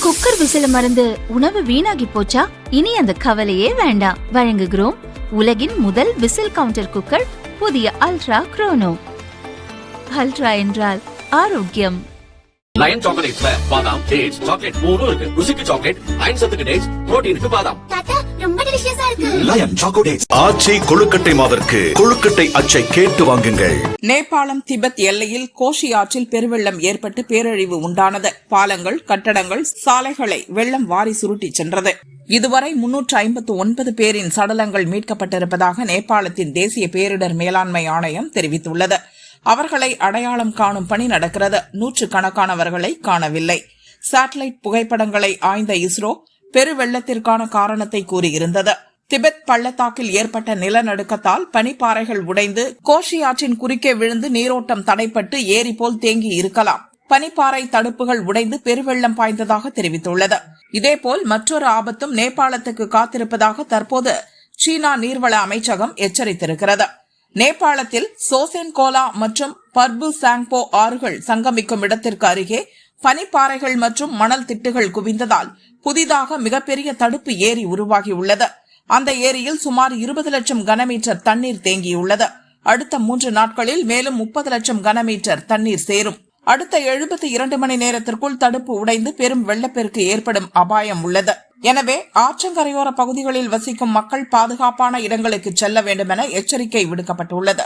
Cooker விசில மறந்து உணவு வீணாகி போச்சா? இனி அந்த கவலையே வேண்டாம். வழங்குகிறோம் உலகின் முதல் விசில் கவுண்டர் குக்கர், புதிய அல்ட்ரா குரோனோ. அல்ட்ரா என்றால் ஆரோக்கியம். லயன் சாக்லேட்ஸ்ல பாதாம், டேட்ஸ், சாக்லேட் மூணும் இருக்கு. ருசிக்கு சாக்லேட், அயன் சத்துக்கு டேட்ஸ், புரோட்டீனுக்கு பாதாம். தாத்தா ரொம்ப டெலிஷியஸா இருக்கு. Line chocolates. ஆச்சி கொழுக்கட்டை மாவிற்கு கொழுக்கட்டை அச்சை கேட்டு வாங்குங்கள். நேபாளம் திபெத் எல்லையில் கோஷி ஆற்றில் பெருவெள்ளம் ஏற்பட்டு பேரழிவு உண்டானது. பாலங்கள், கட்டடங்கள், சாலைகளை வெள்ளம் வாரி சுருட்டி சென்றது. இதுவரை 359 பேரின் சடலங்கள் மீட்கப்பட்டிருப்பதாக நேபாளத்தின் தேசிய பேரிடர் மேலாண்மை ஆணையம் தெரிவித்துள்ளது. அவர்களை அடையாளம் காணும் பணி நடக்கிறது. நூற்றுக்கணக்கானவர்களை காணவில்லை. சேட்டலைட் புகைப்படங்களை ஆய்ந்த இஸ்ரோ பெருவெள்ளத்திற்கான காரணத்தை கூறியிருந்தது. திபெத் பள்ளத்தாக்கில் ஏற்பட்ட நிலநடுக்கத்தால் பனிப்பாறைகள் உடைந்து கோஷி ஆற்றின் குறுக்கே விழுந்து நீரோட்டம் தடைப்பட்டு ஏரி போல் தேங்கி இருக்கலாம். பனிப்பாறை தடுப்புகள் உடைந்து பெருவெள்ளம் பாய்ந்ததாக தெரிவித்துள்ளது. இதேபோல் மற்றொரு ஆபத்தும் நேபாளத்துக்கு காத்திருப்பதாக தற்போது சீனா நீர்வள அமைச்சகம் எச்சரித்திருக்கிறது. நேபாளத்தில் சோசென்கோலா மற்றும் பர்பு சாங்போ ஆறுகள் சங்கமிக்கும் இடத்திற்கு அருகே பனிப்பாறைகள் மற்றும் மணல் திட்டுகள் குவிந்ததால் புதிதாக மிகப்பெரிய தடுப்பு ஏரி உருவாகியுள்ளது. அந்த ஏரியில் சுமார் 20 லட்சம் கனமீட்டர் தண்ணீர் தேங்கியுள்ளது. அடுத்த 3 நாட்களில் மேலும் 30 லட்சம் கனமீட்டர் தண்ணீர் சேரும். அடுத்த 72 மணி நேரத்திற்குள் தடுப்பு உடைந்து பெரும் வெள்ளப்பெருக்கு ஏற்படும் அபாயம் உள்ளது. எனவே ஆற்றங்கரையோர பகுதிகளில் வசிக்கும் மக்கள் பாதுகாப்பான இடங்களுக்கு செல்ல வேண்டும் என எச்சரிக்கை விடுக்கப்பட்டுள்ளது.